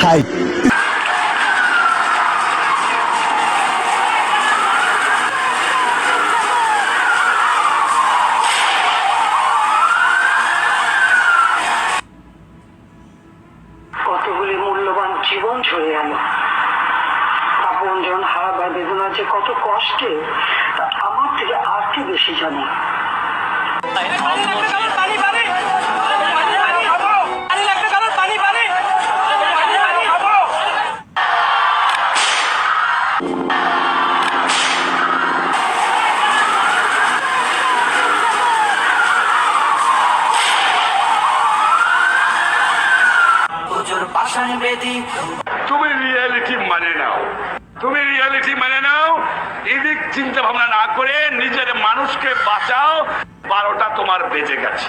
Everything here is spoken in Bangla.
হাই। কতগুলি মূল্যবান জীবন চলে গেল। আপনজন হারাবার বেদনা যে কত কষ্টে তা আমার থেকে আর কি বেশি জানে। তুমি রিয়ালিটি মানে নাও, তুমি রিয়ালিটি মানে নাও। এদিক চিন্তা ভাবনা না করে নিজের মানুষকে বাঁচাও। 12টা তোমার বেজে গেছে।